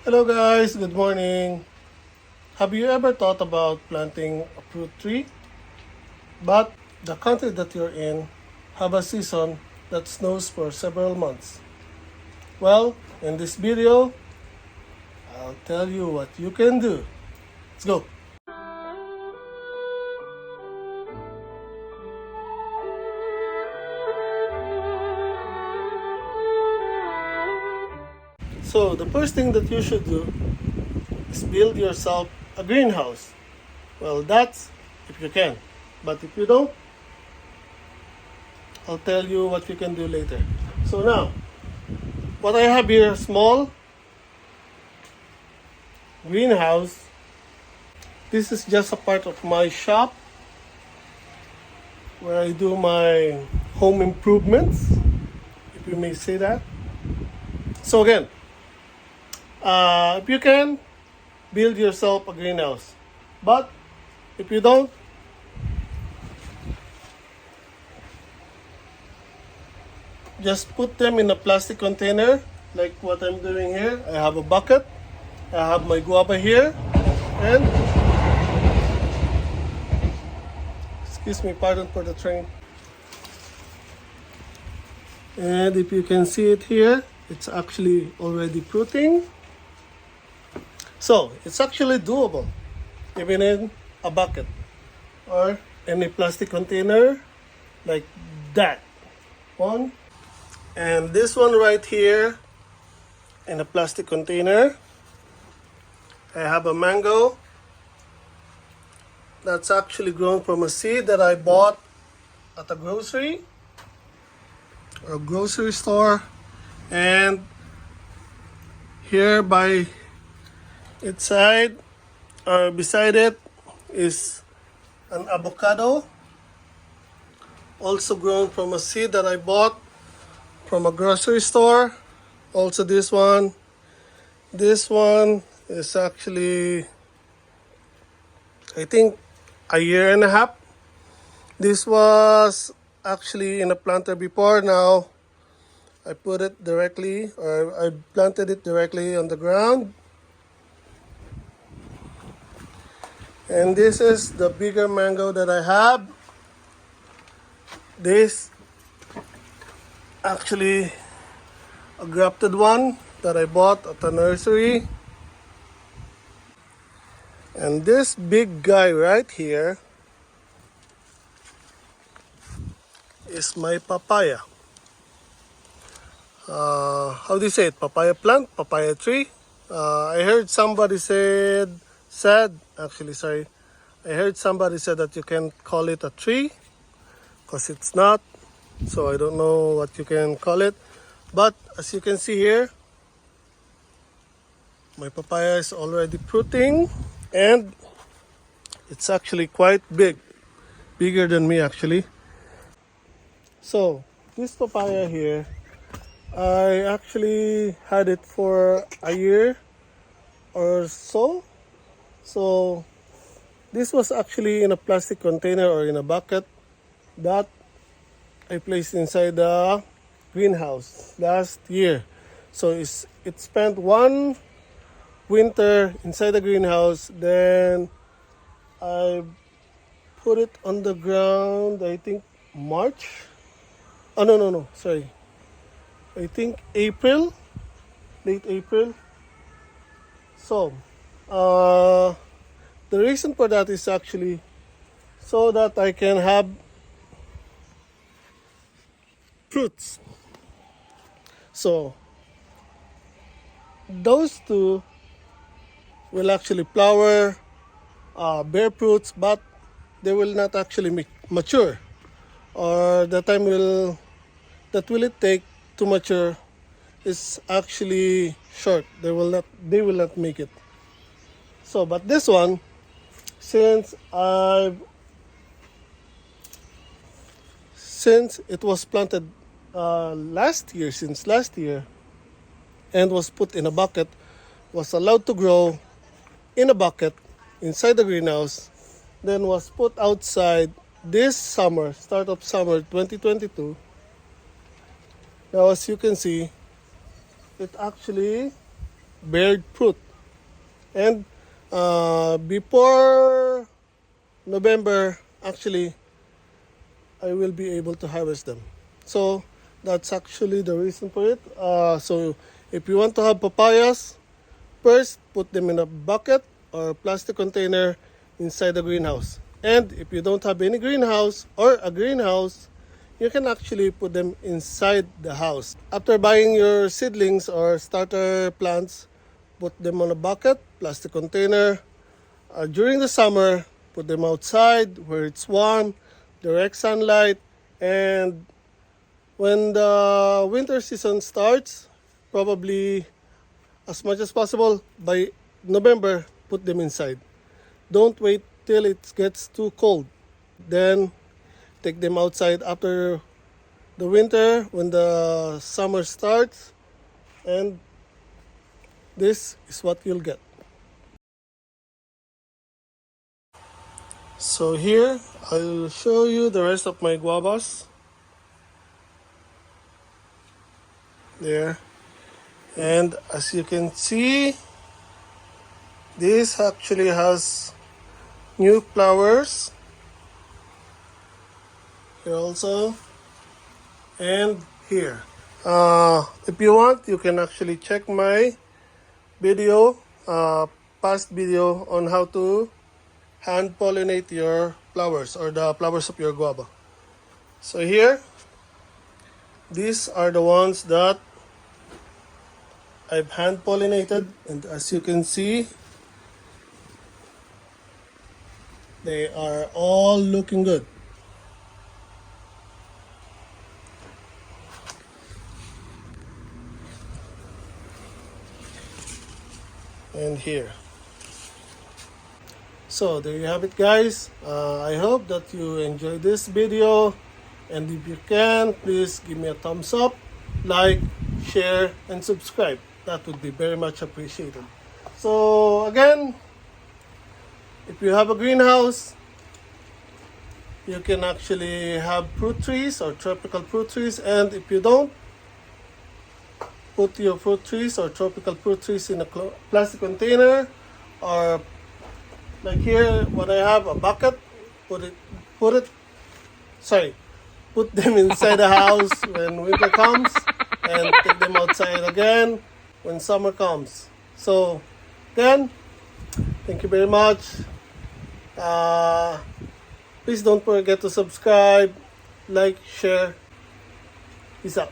Hello guys, good morning. Have you ever thought about planting a fruit tree? But the country that you're in have a season that snows for several months. Well, in this video, I'll tell you what you can do. Let's go. So the first thing that you should do is build yourself a greenhouse. Well, that's if you can. But if you don't, I'll tell you what you can do later. So now, what I have here, small greenhouse. This is just a part of my shop where I do my home improvements, if you may say that. So again, if you can, build yourself a greenhouse. But if you don't, just put them in a plastic container like what I'm doing here. I have a bucket, I have my guava here, and excuse me, pardon for the train. And if you can see it here, it's actually already fruiting. So it's actually doable, even in a bucket or in a plastic container like that one. And this one right here in a plastic container. I have a mango that's actually grown from a seed that I bought at a grocery or grocery store. And here by its side or beside it is an avocado, also grown from a seed that I bought from a grocery store. Also this one is actually, I think, a year and a half. This was actually in a planter before. Now I put it directly, or I planted it directly on the ground. And this is the bigger mango that I have. This actually a grafted one that I bought at the nursery. And this big guy right here is my papaya. How do you say it? Papaya plant, papaya tree. I heard somebody said, actually, sorry. I heard somebody said that you can call it a tree because it's not. So I don't know what you can call it. But as you can see here, my papaya is already fruiting and it's actually quite big. Bigger than me actually. So this papaya here, I actually had it for a year or so. So this was actually in a plastic container or in a bucket that I placed inside the greenhouse last year. So it spent one winter inside the greenhouse. Then I put it on the ground, I think March. Oh, no, sorry. I think April, late April. So, the reason for that is actually so that I can have fruits. So, those two will actually flower, bear fruits, but they will not actually mature. Or the time that will it take to mature is actually short. They will not make it. So, but this one, since it was planted since last year, and was put in a bucket, was allowed to grow in a bucket inside the greenhouse, then was put outside this summer, start of summer 2022. Now as you can see, it actually beared fruit. And before November, actually, I will be able to harvest them. So that's actually the reason for it. So if you want to have papayas, first put them in a bucket or plastic container inside the greenhouse. And if you don't have any greenhouse or a greenhouse, you can actually put them inside the house. After buying your seedlings or starter plants, put them on a bucket, plastic container. During the summer, put them outside where it's warm, direct sunlight, and when the winter season starts, probably as much as possible by November, put them inside. Don't wait till it gets too cold. Then take them outside after the winter when the summer starts, and this is what you'll get. So here I'll show you the rest of my guavas. There. And as you can see, this actually has new flowers. Here also. And here. If you want, you can actually check my video, past video on how to hand pollinate your flowers or the flowers of your guava. So here, these are the ones that I've hand pollinated, and as you can see, they are all looking good. And here. So there you have it, guys. I hope that you enjoyed this video, and if you can, please give me a thumbs up, like, share, and subscribe. That would be very much appreciated. So again, if you have a greenhouse, you can actually have fruit trees or tropical fruit trees, and if you don't, put your fruit trees or tropical fruit trees in a plastic container, or like here, what I have, a bucket, put them inside the house when winter comes, and take them outside again when summer comes. So again, thank you very much. Please don't forget to subscribe, like, share. Peace out.